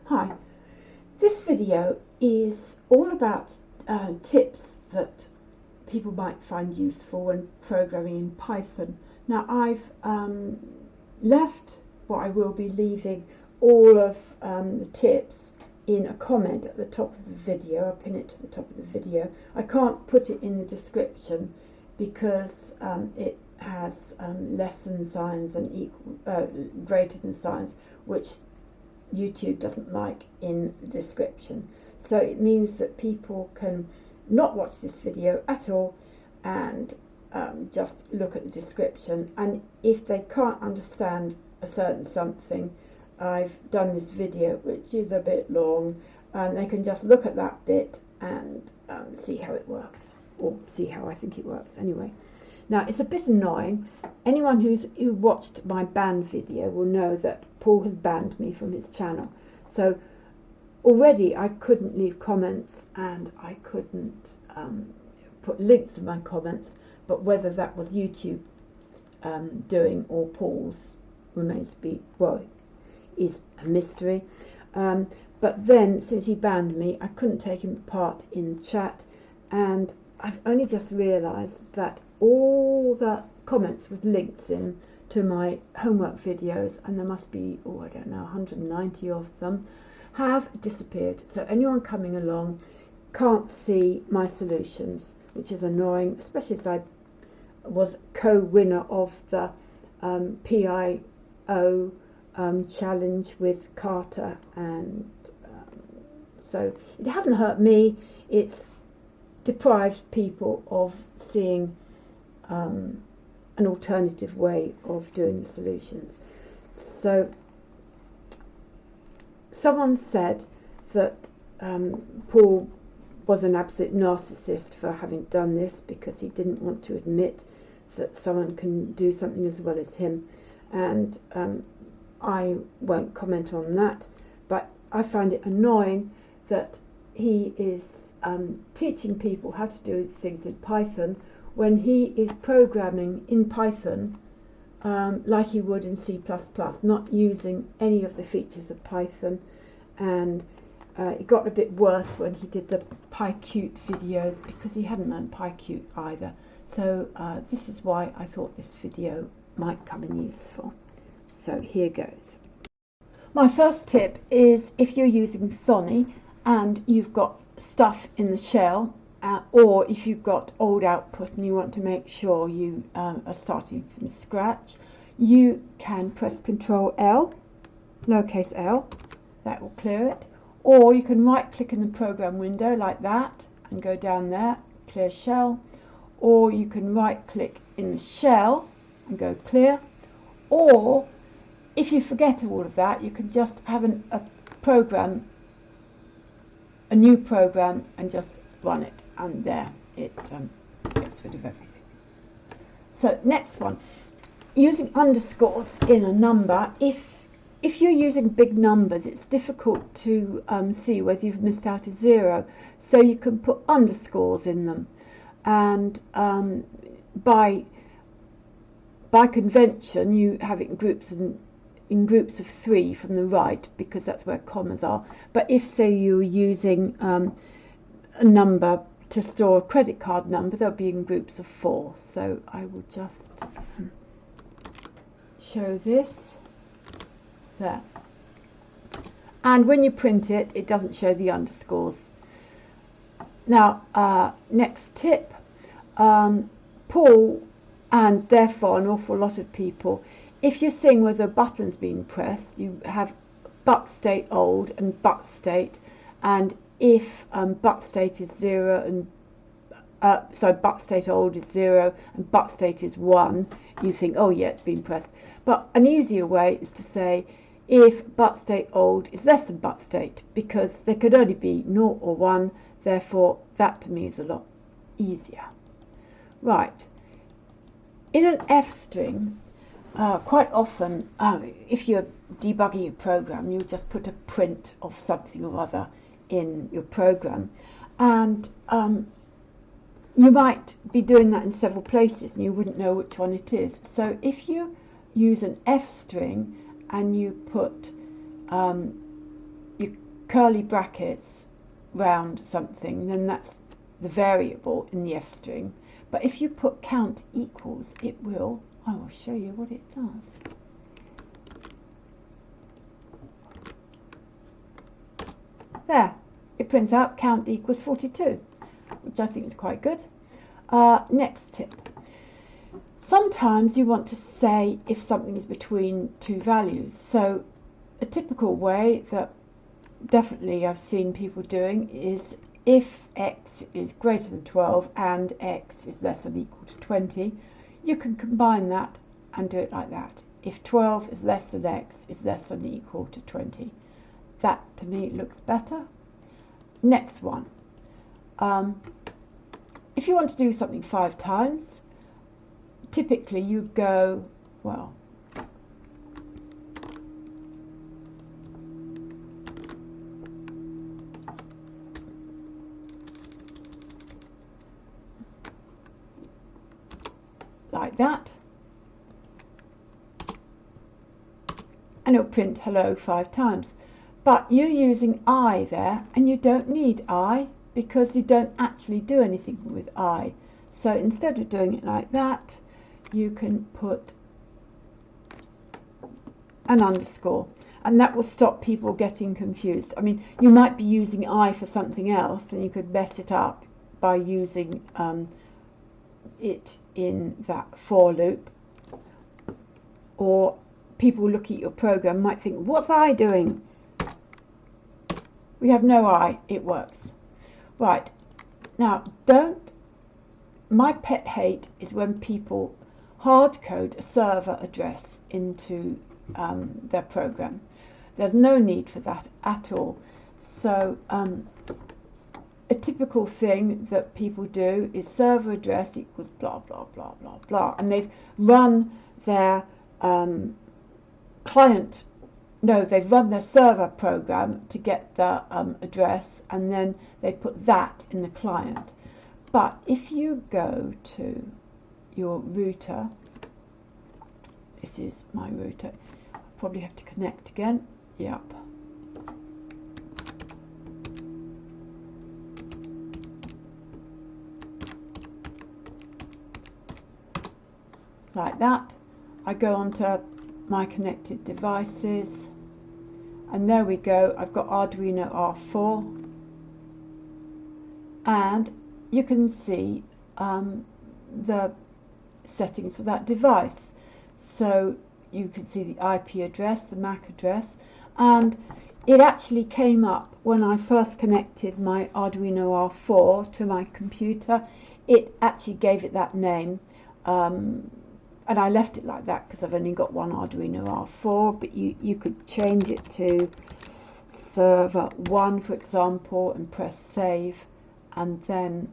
Hi, this video is all about tips that people might find useful when programming in Python. Now I've left, what I will be leaving, all of the tips in a comment at the top of the video. I'll pin it to the top of the video. I can't put it in the description because it has less than signs and greater than signs, which YouTube doesn't like in the description. So it means that people can not watch this video at all and just look at the description, and if they can't understand a certain something, I've done this video which is a bit long, and they can just look at that bit and see how it works, or see how I think it works anyway. Now it's a bit annoying. Anyone who watched my ban video will know that Paul has banned me from his channel. So already I couldn't leave comments and I couldn't put links in my comments, but whether that was YouTube's doing or Paul's remains to be, well, is a mystery. But then since he banned me, I couldn't take him part in chat, and I've only just realised that all the comments with links in to my homework videos, and there must be, oh I don't know, 190 of them, have disappeared. So anyone coming along can't see my solutions, which is annoying, especially as I was co-winner of the PIO challenge with Carter, and so it hasn't hurt me, it's deprived people of seeing an alternative way of doing the solutions. So someone said that Paul was an absolute narcissist for having done this because he didn't want to admit that someone can do something as well as him, and I won't comment on that, but I find it annoying that he is teaching people how to do things in Python when he is programming in Python like he would in C++, not using any of the features of Python. And it got a bit worse when he did the PyQt videos because he hadn't learned PyQt either. So this is why I thought this video might come in useful. So here goes. My first tip is, if you're using Thonny and you've got stuff in the shell, or if you've got old output and you want to make sure you are starting from scratch, you can press Ctrl L, lowercase l, that will clear it, or you can right click in the program window like that and go down there, clear shell, or you can right click in the shell and go clear, or if you forget all of that, you can just have a new program and just run it, and there it gets rid of everything. So next one, using underscores in a number. If you're using big numbers, it's difficult to see whether you've missed out a zero, so you can put underscores in them, and by convention you have it in groups of 3 from the right, because that's where commas are. But if, say, you're using a number to store a credit card number, they'll be in groups of 4. So I will just show this there, and when you print it, it doesn't show the underscores. Now next tip, Paul, and therefore an awful lot of people, if you're seeing whether a button's been pressed, you have but state old and but state, and if but state is 0 and but state old is 0 and but state is 1, you think, oh yeah, it's been pressed. But an easier way is to say if but state old is less than but state, because there could only be 0 or 1, therefore that to me is a lot easier. Right, in an F string, quite often, if you're debugging a program, you just put a print of something or other in your program, and you might be doing that in several places and you wouldn't know which one it is. So if you use an F string and you put your curly brackets round something, then that's the variable in the F string. But if you put count equals, it will, I will show you what it does. There, it prints out count equals 42, which I think is quite good. Next tip. Sometimes you want to say if something is between two values. So a typical way that definitely I've seen people doing is if x is greater than 12 and x is less than or equal to 20, you can combine that and do it like that. If 12 is less than x is less than or equal to 20. That to me looks better. Next one. If you want to do something 5 times, typically you go, well, like that, and it'll print hello 5 times. But you're using I there, and you don't need I because you don't actually do anything with I. So instead of doing it like that, you can put an underscore, and that will stop people getting confused. I mean, you might be using I for something else, and you could mess it up by using it in that for loop. Or people looking at your program might think, what's I doing? We have no I, it works. Right, now my pet hate is when people hard code a server address into their program. There's no need for that at all. So a typical thing that people do is server address equals blah blah blah blah blah, and they've run their they've run their server program to get the address, and then they put that in the client. But if you go to your router, this is my router, I'll probably have to connect again. Yep. Like that. I go on to my connected devices, and there we go. I've got Arduino R4, and you can see the settings for that device. So you can see the IP address, the MAC address, and it actually came up when I first connected my Arduino R4 to my computer. It actually gave it that name. And I left it like that because I've only got one Arduino R4, but you could change it to server 1, for example, and press save, and then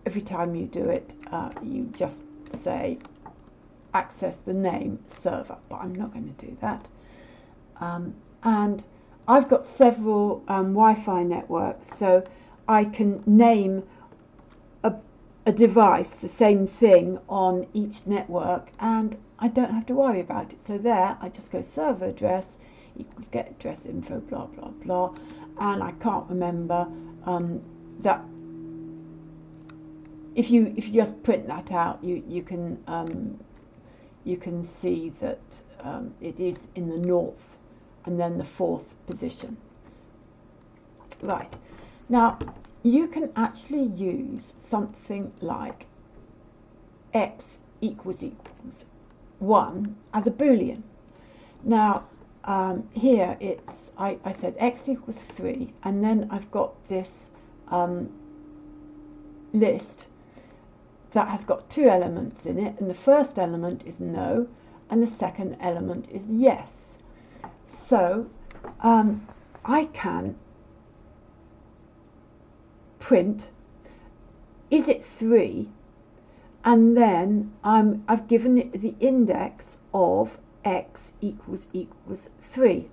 every time you do it, you just say access the name server, but I'm not going to do that. And I've got several Wi-Fi networks, so I can name a device the same thing on each network, and I don't have to worry about it. So there I just go server address equals get address info blah blah blah, and I can't remember that. If you just print that out, you can see that it is in the north and then the 4th position. Right, now you can actually use something like x equals 1 as a boolean. Now here it's I said x equals 3, and then I've got this list that has got 2 elements in it, and the first element is no and the second element is yes. So I can print is it 3, and then I've given it the index of x equals 3,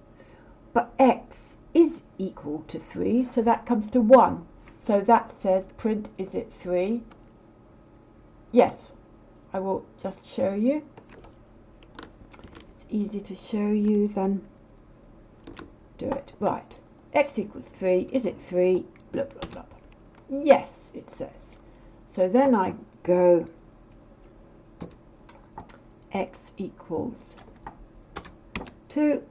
but x is equal to 3, so that comes to 1. So that says print is it 3. Yes, I will just show you. It's easy to show you than do it. Right, x equals 3, is it 3? Blah, blah, blah. Yes, it says. So then I go x equals 2.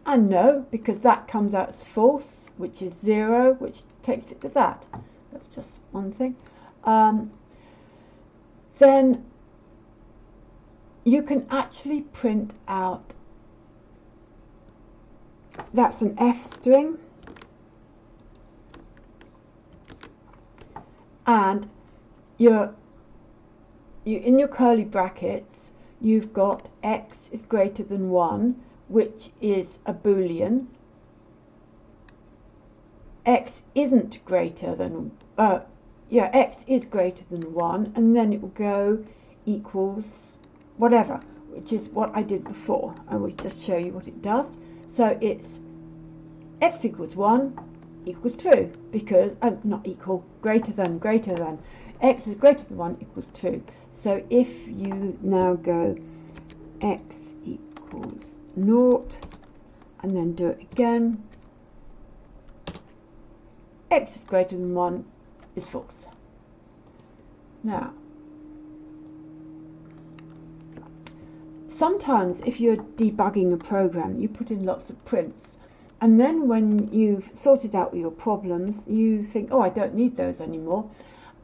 And no, because that comes out as false, which is 0, which takes it to that. That's just one thing. Then you can actually print out, that's an F string, and you in your curly brackets you've got x is greater than 1, which is a Boolean. X isn't greater than x is greater than 1, and then it will go equals whatever, which is what I did before. I will just show you what it does. So it's x equals 1 equals true, because not equal, greater than x is greater than 1 equals true. So if you now go x equals 0 and then do it again, x is greater than 1 is false. Now, sometimes if you're debugging a program, you put in lots of prints, and then when you've sorted out your problems, you think, oh, I don't need those anymore,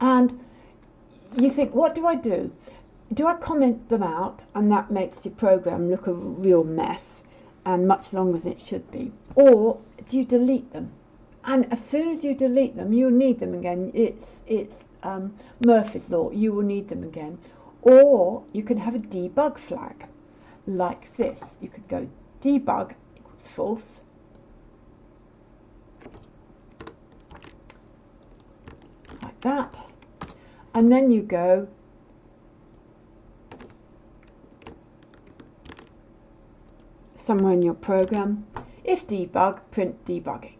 and you think, what do I do? Do I comment them out, and that makes your program look a real mess and much longer than it should be, or do you delete them? And as soon as you delete them, you'll need them again. It's Murphy's Law, you will need them again. Or you can have a debug flag like this. You could go debug equals false, like that, and then you go somewhere in your program, if debug, print debugging.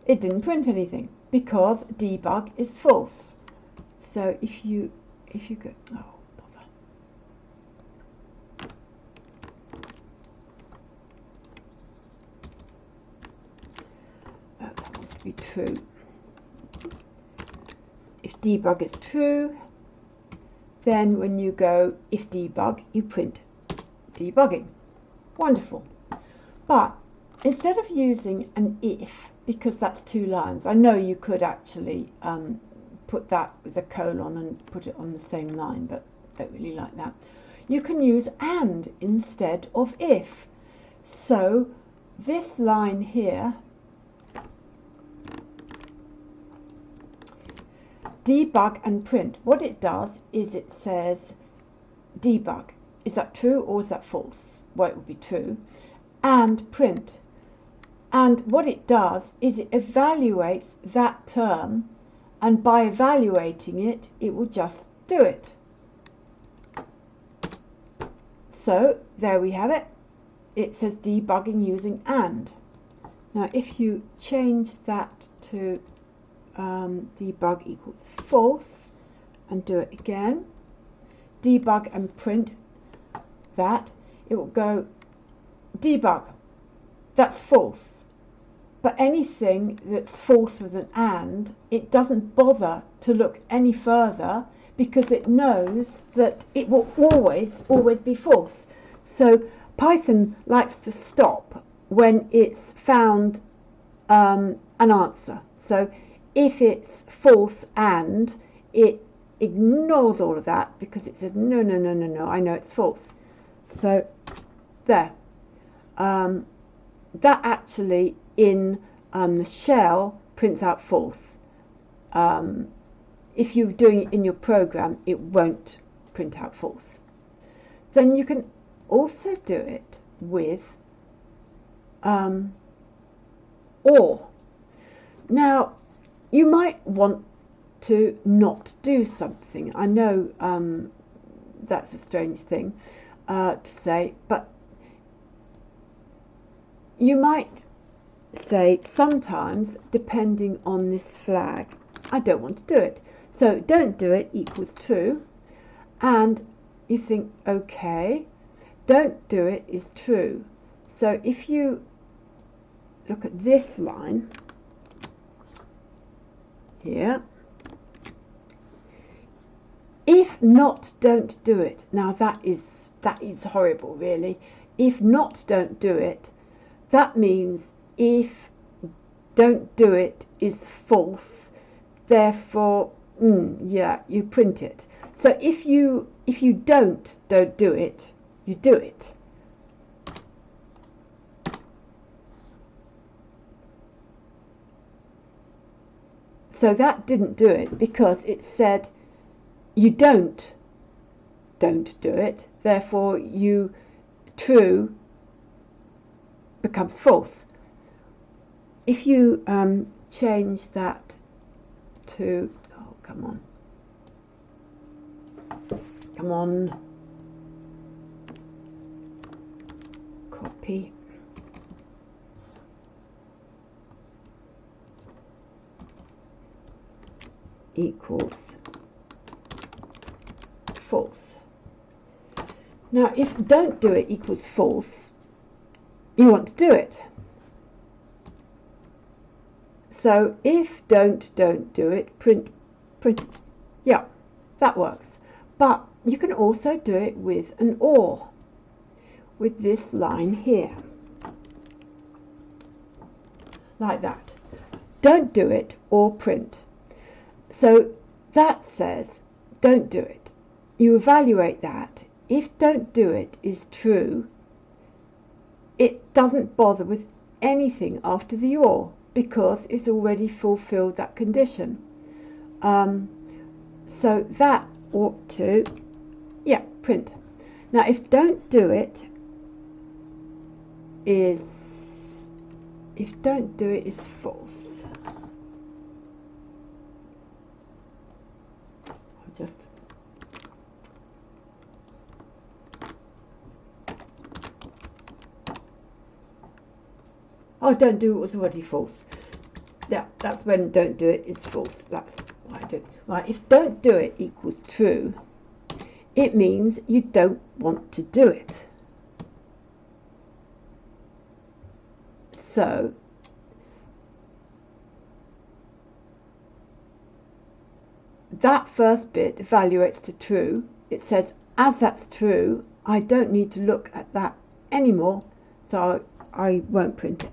It didn't print anything because debug is false. So if you go, oh bother, that has to be true. If debug is true, then when you go if debug, you print debugging. Wonderful. But instead of using an if, because that's 2 lines, I know you could actually put that with a colon and put it on the same line, but don't really like that. You can use and instead of if. So this line here, debug and print, what it does is it says debug, is that true or is that false? Well, it would be true. And print, and what it does is it evaluates that term, and by evaluating it, it will just do it. So there we have it. It says debugging using and. Now if you change that to debug equals false and do it again, debug and print that, it will go debug, that's false. But anything that's false with an and, it doesn't bother to look any further because it knows that it will always be false. So Python likes to stop when it's found an answer. So if it's false and, it ignores all of that because it says no, I know it's false. So there. That actually in the shell prints out false. If you're doing it in your program, it won't print out false. Then you can also do it with or. Now you might want to not do something. I know that's a strange thing to say, but you might say sometimes, depending on this flag, I don't want to do it. So don't do it equals true, and you think, okay, don't do it is true. So if you look at this line here, if not, don't do it. Now that is horrible, really. If not, don't do it, that means if don't do it is false, therefore yeah, you print it. So if you don't do it, you do it. So that didn't do it because it said you don't do it, therefore you true becomes false. If you change that to, oh, come on, copy, equals false. Now if don't do it equals false, you want to do it. So if don't do it, print, yeah, that works. But you can also do it with an or, with this line here, like that. Don't do it or print. So that says don't do it. You evaluate that. If don't do it is true, it doesn't bother with anything after the or, because it's already fulfilled that condition. So that ought to, yeah, print. Now if don't do it is false. I'll just don't do it was already false. Yeah, that's when don't do it is false. That's what I did. Right, if don't do it equals true, it means you don't want to do it. So that first bit evaluates to true. It says, as that's true, I don't need to look at that anymore, so I won't print it.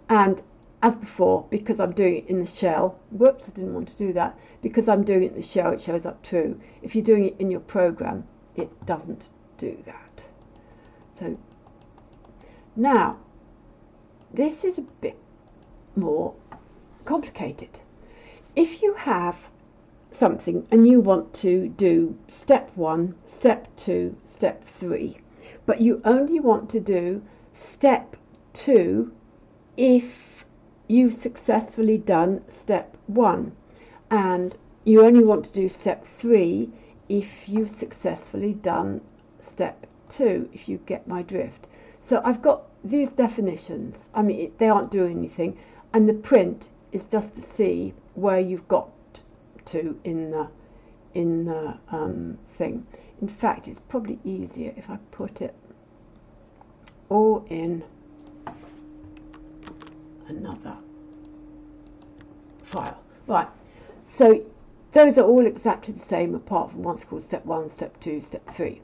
And as before, because I'm doing it in the shell, whoops, I didn't want to do that, because I'm doing it in the shell, it shows up true. If you're doing it in your program, it doesn't do that. So now, this is a bit more complicated. If you have something and you want to do step 1, step 2, step 3, but you only want to do step 2 if you've successfully done step 1, and you only want to do step 3 if you've successfully done step 2, if you get my drift. So I've got these definitions. I mean, they aren't doing anything, and the print is just to see where you've got to in the thing. In fact, it's probably easier if I put it all in another file. Right, so those are all exactly the same, apart from one's called step 1, step 2, step 3.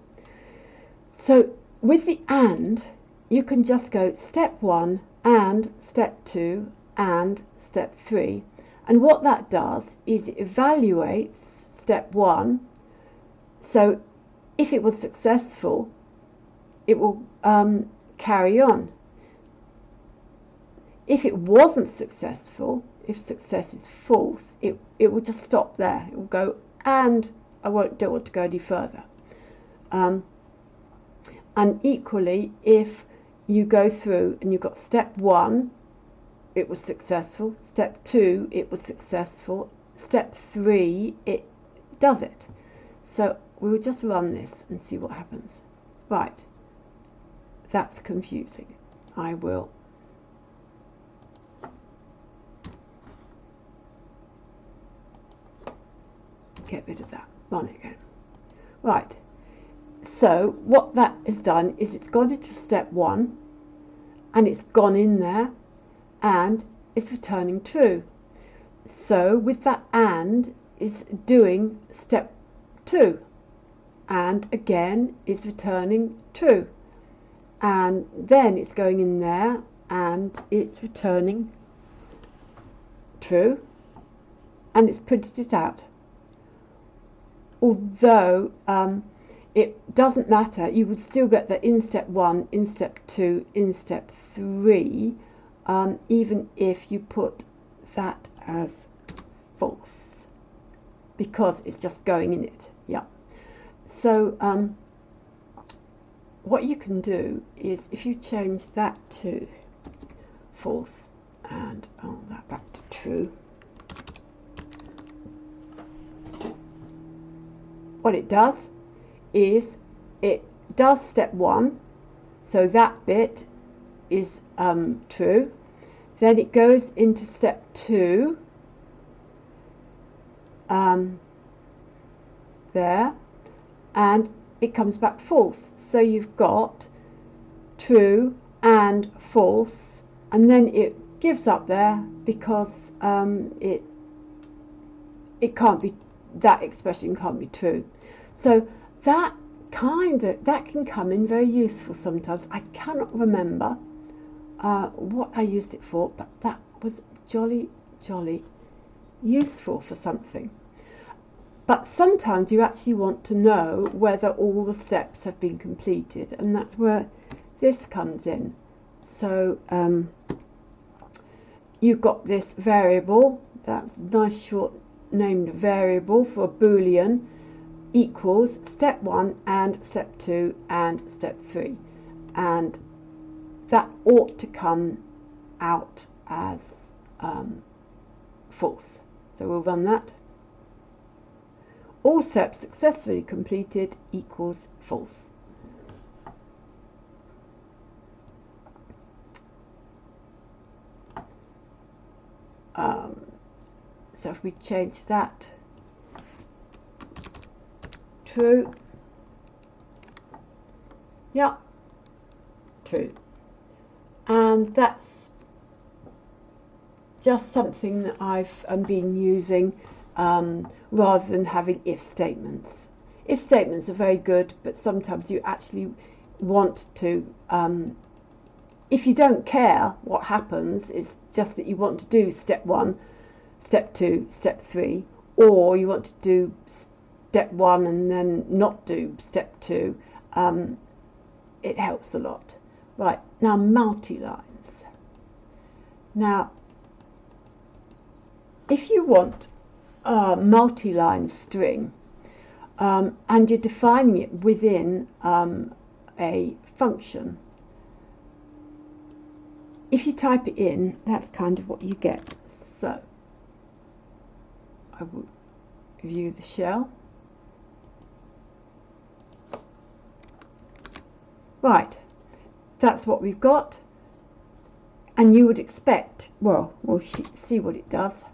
So with the and, you can just go step 1 and step 2 and step 3, and what that does is it evaluates step 1. So if it was successful, it will carry on. If it wasn't successful, if success is false, it will just stop there. It will go, and I don't want to go any further. And equally, if you go through and you've got step 1, it was successful, step 2, it was successful, step 3, it does it. So we will just run this and see what happens. Right, that's confusing. I will get rid of that. Run it again. Right, So what that has done is it's gone into step 1 and it's gone in there and it's returning true. So with that and is doing step 2 and again is returning true, and then it's going in there and it's returning true, and it's printed it out. Although it doesn't matter, you would still get that in step 1, in step 2, in step 3, even if you put that as false, because it's just going in it. Yeah. So what you can do is, if you change that to false and that back to true, what it does is it does step 1, so that bit is true. Then it goes into step 2 there, and it comes back false. So you've got true and false, and then it gives up there because it can't be, that expression can't be true. So that can come in very useful sometimes. I cannot remember what I used it for, but that was jolly useful for something. But sometimes you actually want to know whether all the steps have been completed, and that's where this comes in. So you've got this variable, that's a nice short named variable for a Boolean, equals step 1 and step 2 and step 3, and that ought to come out as false. So we'll run that. All steps successfully completed equals false. So if we change that true, yeah, true, and that's just something that I've been using rather than having if statements. If statements are very good, but sometimes you actually want to, if you don't care what happens, it's just that you want to do step 1, step 2, step 3, or you want to do step 1 and then not do step 2, it helps a lot. Right, now multi-lines. Now, if you want a multi-line string and you're defining it within a function, if you type it in, that's kind of what you get. So I will view the shell. Right, that's what we've got, and you would expect, well, we'll see what it does.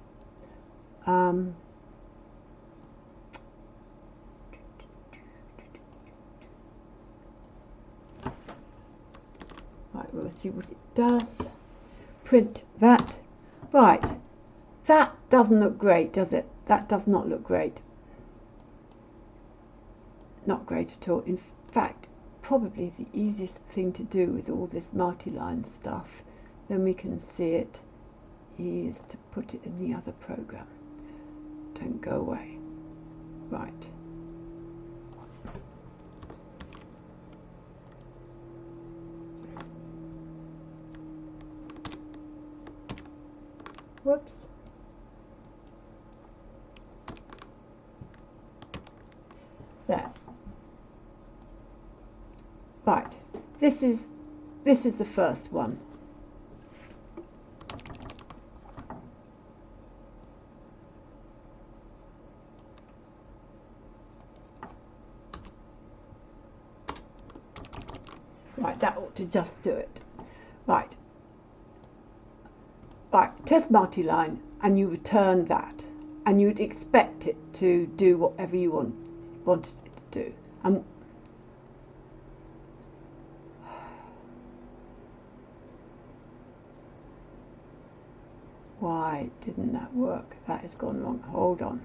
Right, we'll see what it does. Print that. Right, that doesn't look great, does it? That does not look great. Not great at all. In fact, probably the easiest thing to do with all this multi-line stuff, then we can see it, is to put it in the other program. Don't go away. Right. Whoops. There. Right. This is the first one. Right, that ought to just do it. Right. Right, test multi-line, and you return that, and you'd expect it to do whatever you wanted it to do. Why didn't that work? That has gone wrong. Hold on.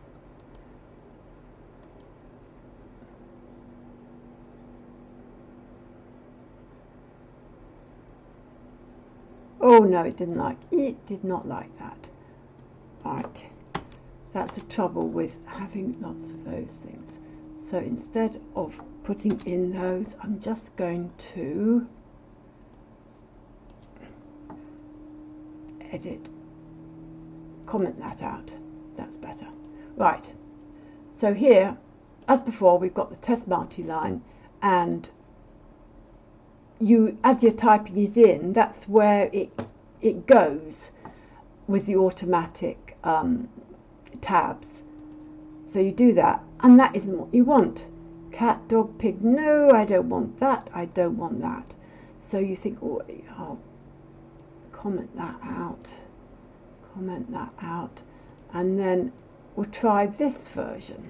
Oh no, it didn't like. It did not like that. Right. That's the trouble with having lots of those things. So instead of putting in those, I'm just going to edit, comment that out. That's better. Right. So here, as before, we've got the test multi-line, and as you're typing it in, that's where it goes with the automatic tabs. So you do that, and that isn't what you want. Cat, dog, pig, no, I don't want that, I don't want that. So you think, oh, I'll comment that out, and then we'll try this version,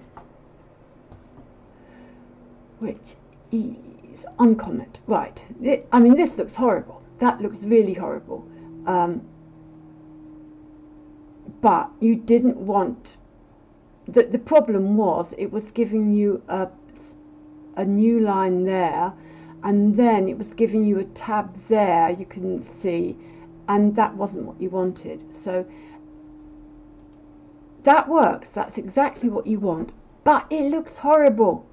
which is uncomment. Right, I mean, this looks horrible. That looks really horrible. But you didn't want, the problem was it was giving you a new line there, and then it was giving you a tab there, you can see, and that wasn't what you wanted. So that works, that's exactly what you want, but it looks horrible.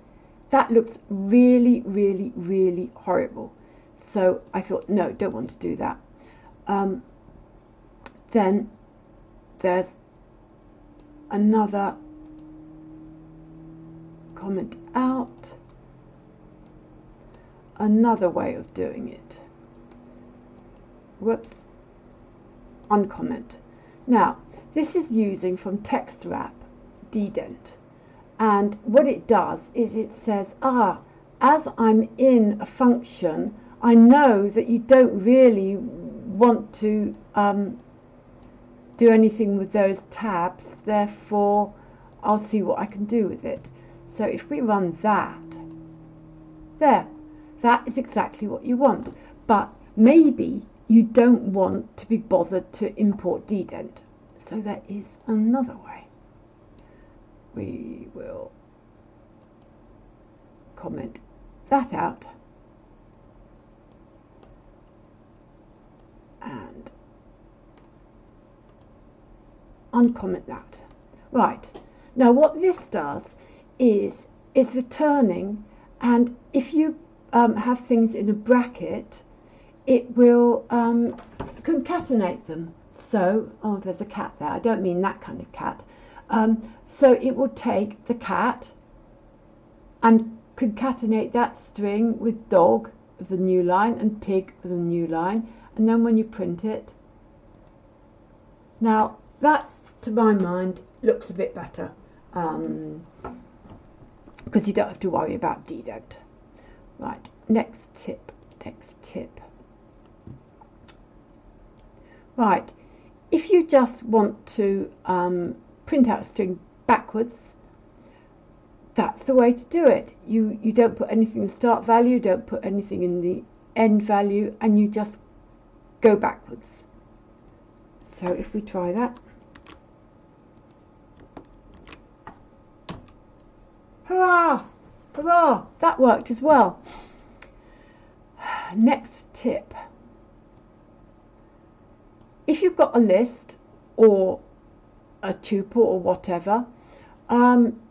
That looks really, really, really horrible. So I thought, no, don't want to do that. Then there's another comment out, another way of doing it. Whoops, uncomment. Now, this is using from TextWrap Dedent, and what it does is it says, as I'm in a function, I know that you don't really want to do anything with those tabs, therefore I'll see what I can do with it. So if we run that, there, that is exactly what you want. But maybe you don't want to be bothered to import Dedent. So there is another way. We will comment that out and uncomment that. Right, now what this does is returning, and if you have things in a bracket, it will concatenate them. So, oh, there's a cat there. I don't mean that kind of cat. So it will take the cat and concatenate that string with dog of the new line and pig of the new line, and then when you print it, now that to my mind looks a bit better, because you don't have to worry about Dedent. Right, next tip. Right, if you just want to print out a string backwards, that's the way to do it. You don't put anything in the start value, don't put anything in the end value, and you just go backwards. So if we try that, hurrah, hurrah, that worked as well. Next tip. If you've got a list or a tuple or whatever,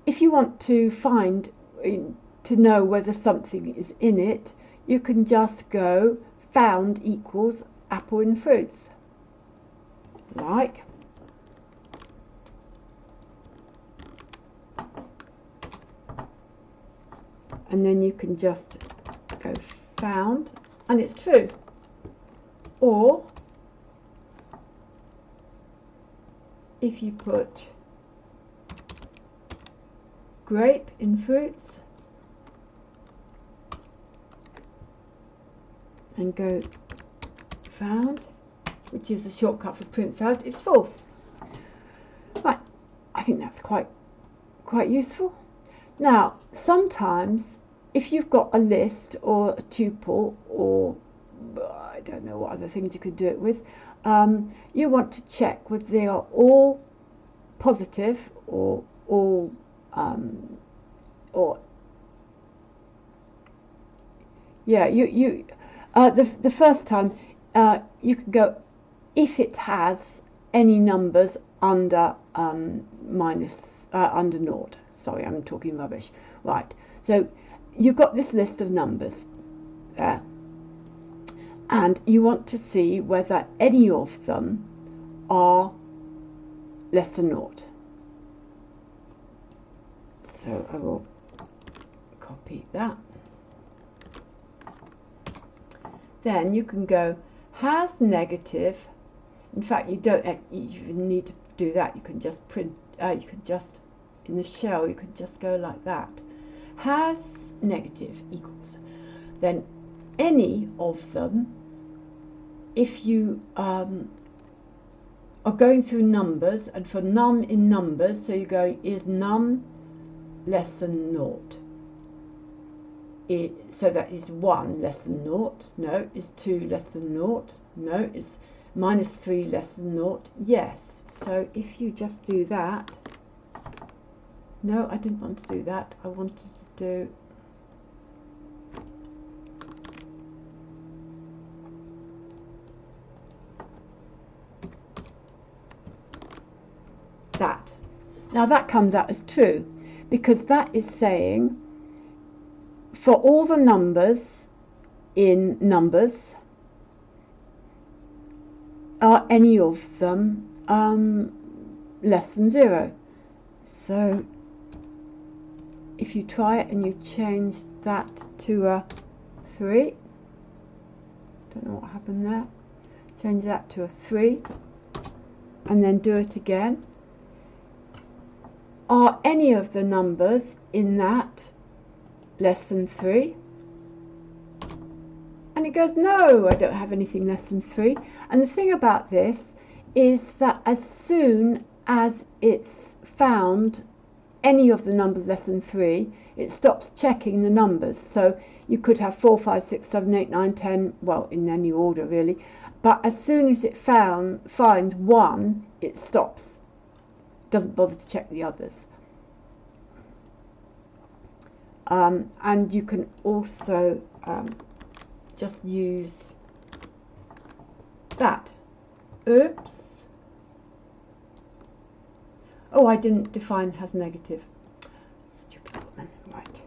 if you want to find, to know whether something is in it, you can just go found equals apple and fruits, like. And then you can just go found, and it's true. Or if you put grape in fruits and go found, which is a shortcut for print found, it's false. Right, I think that's quite useful. Now, sometimes if you've got a list or a tuple or I don't know what other things you could do it with. You want to check whether they are all positive or all or yeah, the first time you can go if it has any numbers under under naught. Sorry, I'm talking rubbish. Right, so you've got this list of numbers there, and you want to see whether any of them are less than naught. So I will copy that. Then you can go, has negative, in fact you don't even need to do that, you can just print, you can just, in the shell, you can just go like that. Has negative equals, then any of them, if you are going through numbers, and for num in numbers, so you're going, is num less than naught? So that is 1 less than naught? No. Is 2 less than naught? No. Is minus 3 less than naught? Yes. So if you just do that, no, I didn't want to do that. I wanted to do that. Now that comes out as true, because that is saying for all the numbers in numbers, are any of them less than 0? So if you try it and you change that to a 3, don't know what happened there, change that to a 3 and then do it again, are any of the numbers in that less than 3? And it goes, no, I don't have anything less than 3. And the thing about this is that as soon as it's found any of the numbers less than 3, it stops checking the numbers. So you could have 4, 5, 6, 7, 8, 9, 10, well, in any order really, but as soon as it finds 1, it stops, doesn't bother to check the others. And you can also just use that. Oops. Oh, I didn't define has negative. Stupid woman. Right.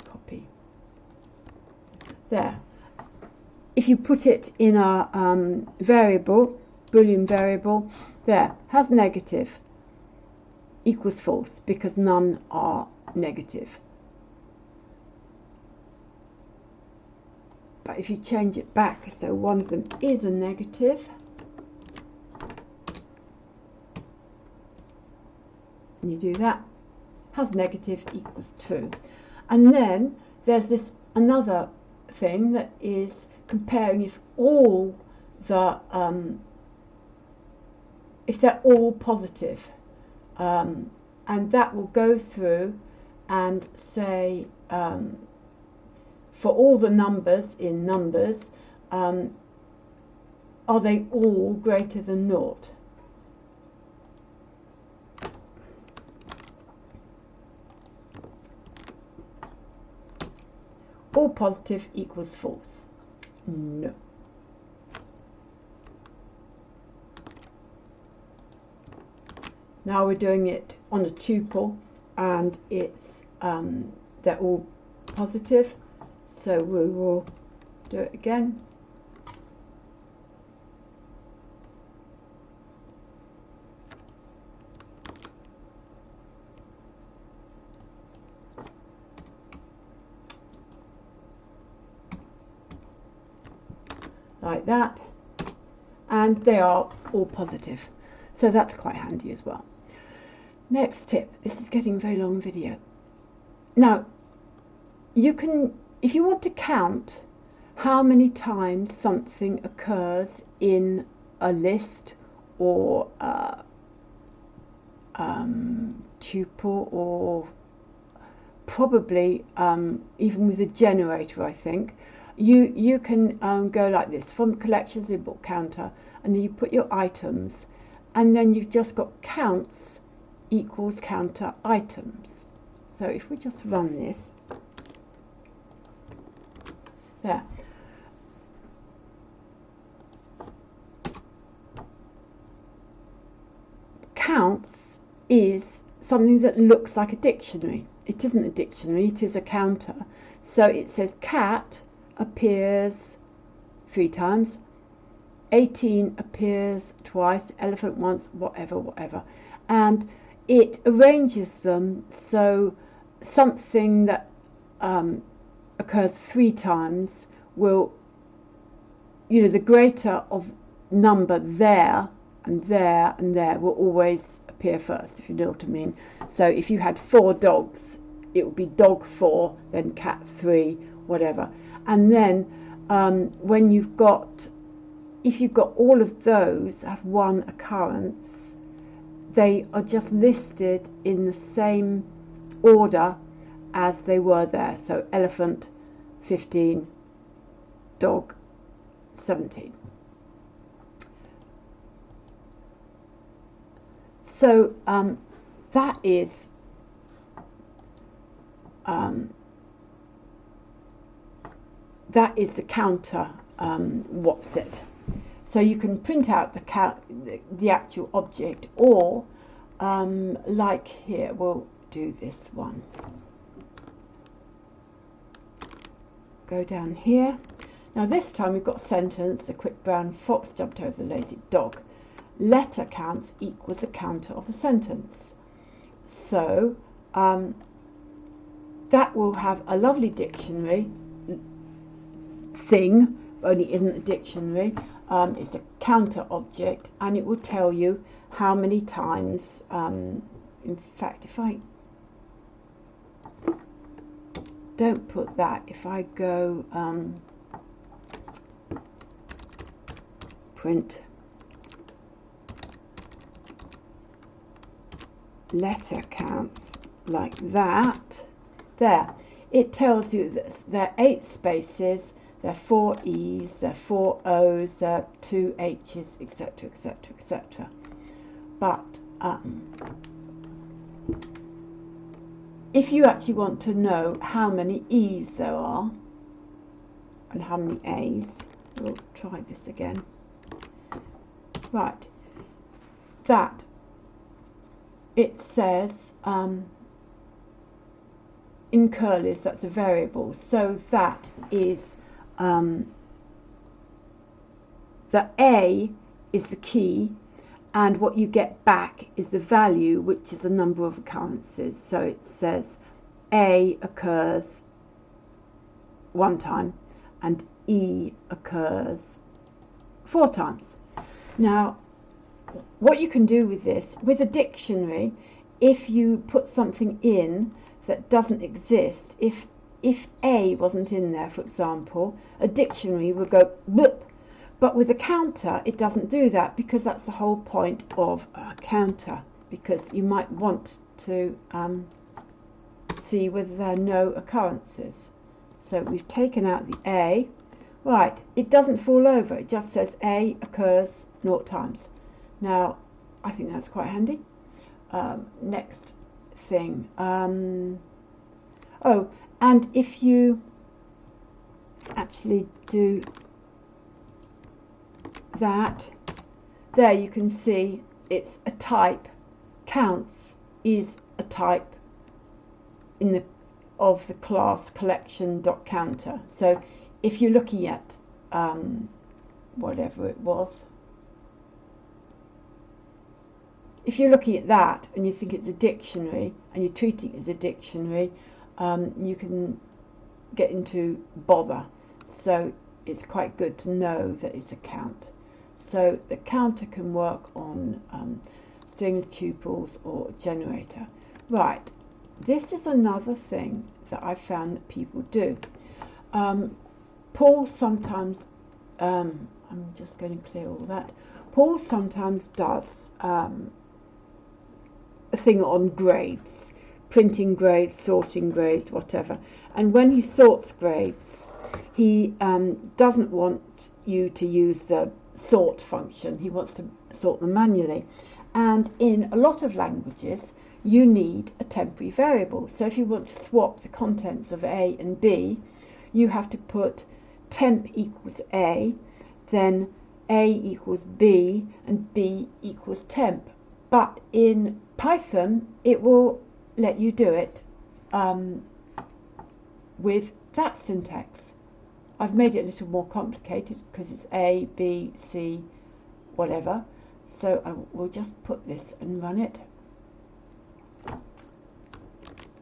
Copy. There. If you put it in a variable, Boolean variable, there, has negative equals false, because none are negative. But if you change it back, so one of them is a negative, and you do that, has negative equals true. And then there's this another thing that is comparing if all the if they're all positive, and that will go through and say for all the numbers in numbers, are they all greater than naught? All positive equals false. No. Now we're doing it on a tuple, and it's they're all positive. So we will do it again. Like that. And they are all positive. So that's quite handy as well. Next tip. This is getting a very long video. Now, you can, if you want to count how many times something occurs in a list or tuple, or probably even with a generator, I think, You can go like this, from collections in book counter, and then you put your items, and then you've just got counts equals counter items. So if we just run this, there. Counts is something that looks like a dictionary. It isn't a dictionary, it is a counter. So it says cat appears 3 times, 18 appears twice, elephant once, whatever. And it arranges them so something that occurs 3 times will, the greater of number there and there and there will always appear first, if you know what I mean. So if you had 4 dogs, it would be dog 4, then cat 3, whatever. And then when if you've got all of those have one occurrence, they are just listed in the same order as they were there. So elephant 15, dog 17. So that is the counter what's it. So you can print out the actual object, or like here, we'll do this one. Go down here. Now this time we've got sentence, the quick brown fox jumped over the lazy dog. Letter counts equals the counter of the sentence. So that will have a lovely dictionary thing, only isn't a dictionary. It's a counter object, and it will tell you how many times. In fact, if I don't put that, if I go print letter counts like that, there, it tells you that there are 8 spaces, there are 4 E's, there are 4 O's, there are 2 H's, etc, etc, etc. But if you actually want to know how many E's there are and how many A's, we'll try this again. Right, that it says in curlies, that's a variable, so that is the A is the key, and what you get back is the value, which is the number of occurrences. So it says A occurs 1 time and E occurs 4 times. Now, what you can do with this, with a dictionary, if you put something in that doesn't exist, if A wasn't in there, for example, a dictionary would go bloop. But with a counter, it doesn't do that, because that's the whole point of a counter, because you might want to see whether there are no occurrences. So we've taken out the A. Right, it doesn't fall over, it just says A occurs 0 times. Now, I think that's quite handy. Next thing. Oh, and if you actually do that, there you can see it's a type. Counts is a type of the class collection.counter. So if you're looking at whatever it was, if you're looking at that and you think it's a dictionary and you're treating it as a dictionary, you can get into bother. So it's quite good to know that it's a count. So the counter can work on strings, tuples, or generator. Right, this is another thing that I found that people do. Paul sometimes, I'm just going to clear all that. Paul sometimes does a thing on grades, printing grades, sorting grades, whatever. And when he sorts grades, he doesn't want you to use the sort function. He wants to sort them manually. And in a lot of languages, you need a temporary variable. So if you want to swap the contents of A and B, you have to put temp equals A, then A equals B, and B equals temp. But in Python, it will let you do it with that syntax. I've made it a little more complicated because it's A, B, C, whatever. So I will just put this and run it.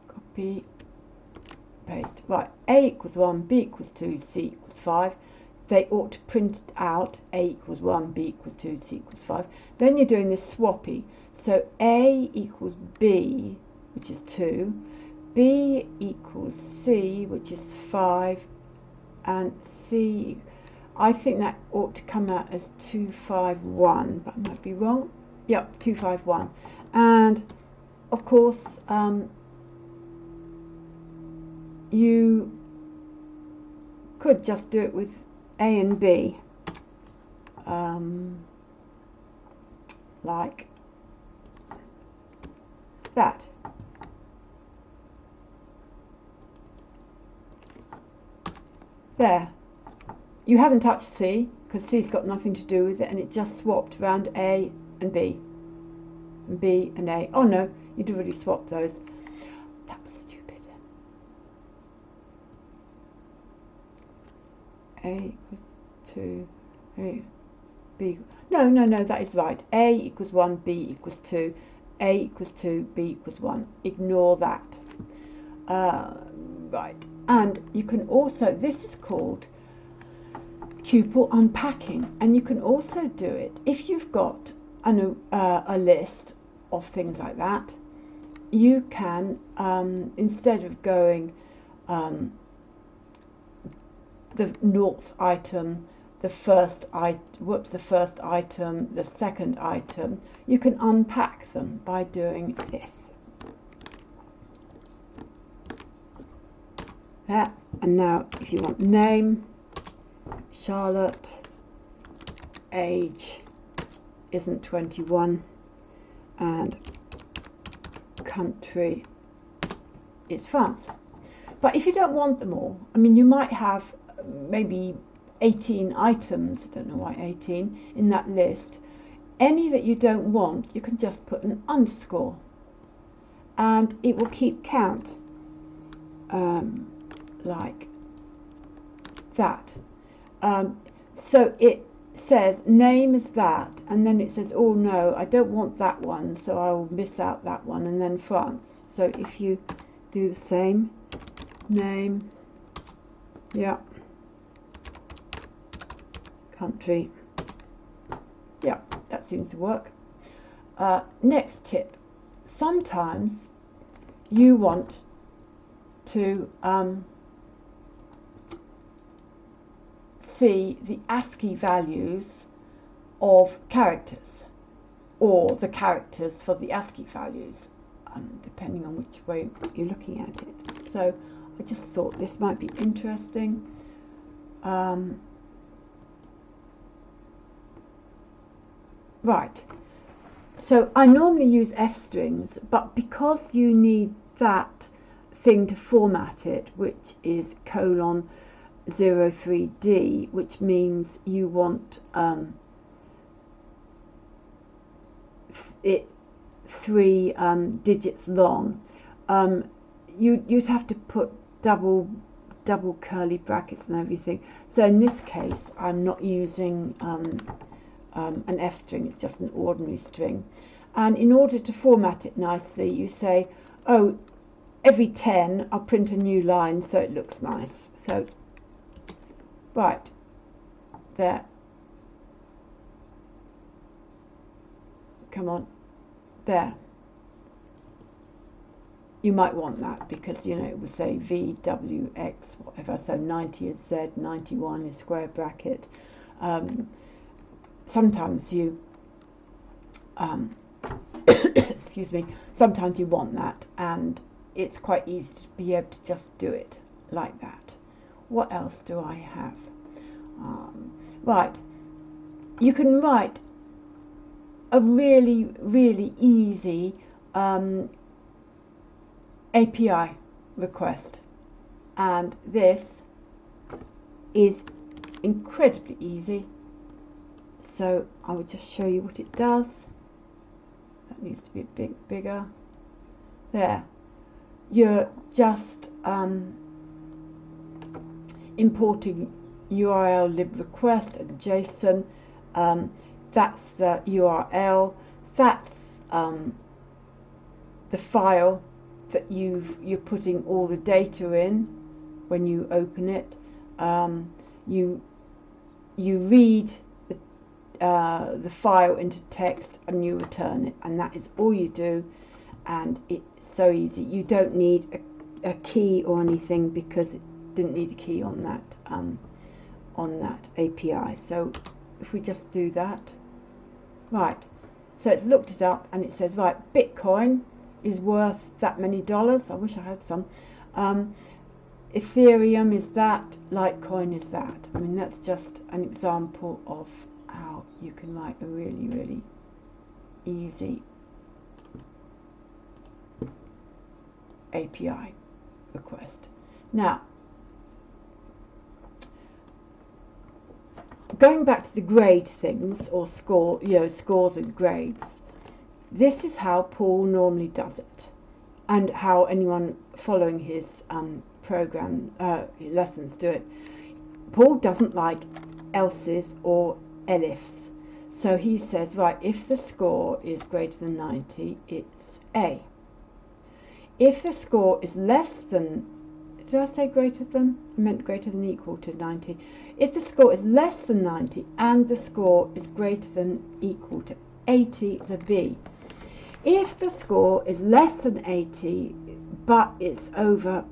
Copy, paste. Right, A equals 1, B equals 2, C equals 5. They ought to print out A equals 1, B equals 2, C equals 5. Then you're doing this swappy. So A equals B, which is 2. B equals C, which is 5. And C, I think that ought to come out as 251, but I might be wrong. Yep, 251. And of course, you could just do it with A and B, like that. There. You haven't touched C, because C's got nothing to do with it, and it just swapped around A and B. And B and A. Oh no, you'd already swapped those. That was stupid. A equals 2, A, B. No, that is right. A equals 1, B equals 2, A equals 2, B equals 1. Ignore that. Right. And you can also, this is called tuple unpacking, and you can also do it if you've got a list of things like that. You can, instead of going the north item, the first item, the second item, you can unpack them by doing this. There. And now if you want name, Charlotte, age isn't 21, and country is France. But if you don't want them all, I mean, you might have maybe 18 items, I don't know why 18, in that list. Any that you don't want, you can just put an underscore, and it will keep count, like that. So it says name is that, and then it says, oh no, I don't want that one, so I will miss out that one, and then France. So if you do the same, name, yeah, country, yeah, that seems to work. Next tip, sometimes you want to see the ASCII values of characters, or the characters for the ASCII values, depending on which way you're looking at it. So I just thought this might be interesting. Right, so I normally use F strings, but because you need that thing to format it, which is :03D, which means you want it 3 digits long, you'd have to put double curly brackets and everything. So in this case, I'm not using an F string, it's just an ordinary string. And in order to format it nicely, you say, oh, every 10 I'll print a new line so it looks nice. So right there, come on, there. You might want that because, you know, it will say VWX whatever, so 90 is Z, 91 is square bracket. Sometimes you excuse me, sometimes you want that, and it's quite easy to be able to just do it like that. what else do I have? Right, you can write a really easy API request, and this is incredibly easy. So I will just show you what it does. That needs to be a bit bigger. There, you're just importing URL lib request and JSON. That's the URL. That's the file that you're putting all the data in when you open it. You read the file into text and you return it, and that is all you do, and it's so easy. You don't need a key or anything, because it didn't need a key on that API. So if we just do that, right, so it's looked it up and it says, right, Bitcoin is worth that many dollars. I wish I had some. Ethereum is that, Litecoin is that. I mean, that's just an example of how you can write a really easy API request. Now, going back to the grade things, or score, scores and grades, this is how Paul normally does it, and how anyone following his program lessons do it. Paul doesn't like else's or elifs, so he says, right, if the score is greater than 90, it's A. If the score is less than, did I say greater than? I meant greater than equal to 90. If the score is less than 90 and the score is greater than equal to 80, it's a B. If the score is less than 80 but it's over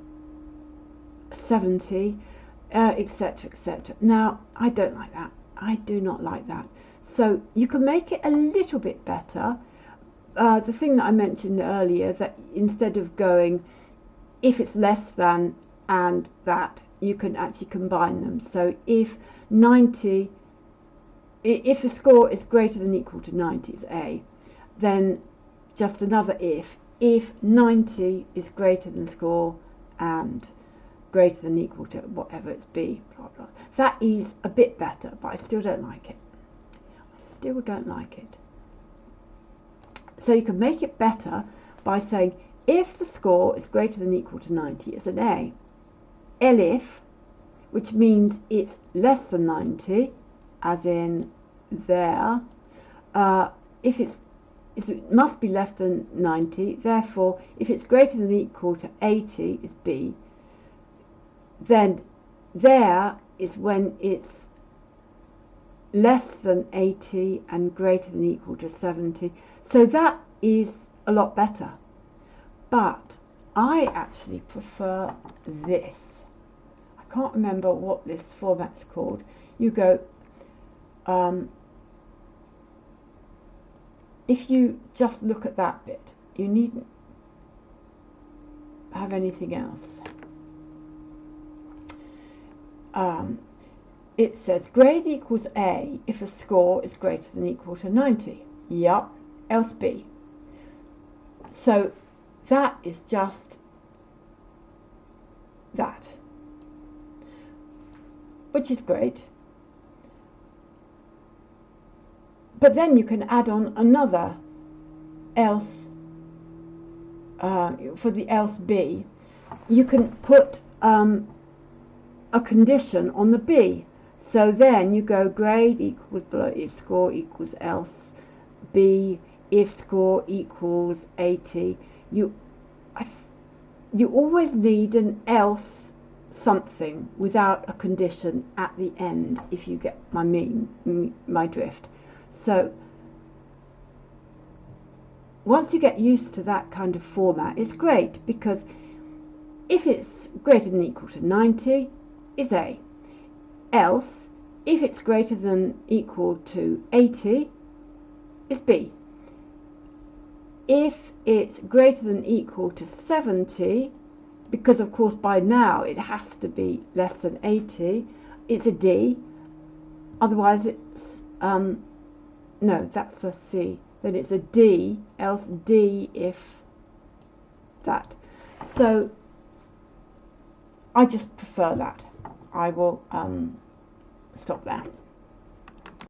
70, etc., etc. Now, I don't like that. I do not like that. So you can make it a little bit better. The thing that I mentioned earlier, that instead of going if it's less than and that, you can actually combine them. So if the score is greater than equal to 90, it's A. Then just another if 90 is greater than score and greater than equal to whatever, it's B, blah blah. That is a bit better, but I still don't like it. So you can make it better by saying if the score is greater than equal to 90, it's an A. Elif, which means it's less than 90, as in there, if it must be less than 90, therefore if it's greater than equal to 80 is B. Then there is when it's less than 80 and greater than equal to 70. So that is a lot better. But I actually prefer this. I can't remember what this format's called. You go, if you just look at that bit, you needn't have anything else. It says grade equals A if the score is greater than equal to 90. Yup, else B. So that is just that, which is great. But then you can add on another else for the else B. You can put a condition on the B. So then you go grade equals below if score equals else B, if score equals 80. You always need an else something without a condition at the end, if you get my drift. So once you get used to that kind of format, it's great, because if it's greater than equal to 90 is A. Else, if it's greater than equal to 80 is B. If it's greater than equal to 70, because of course by now it has to be less than 80. It's a D, otherwise it's no, that's a C, then it's a D, else D if that. So I just prefer that. I will stop there.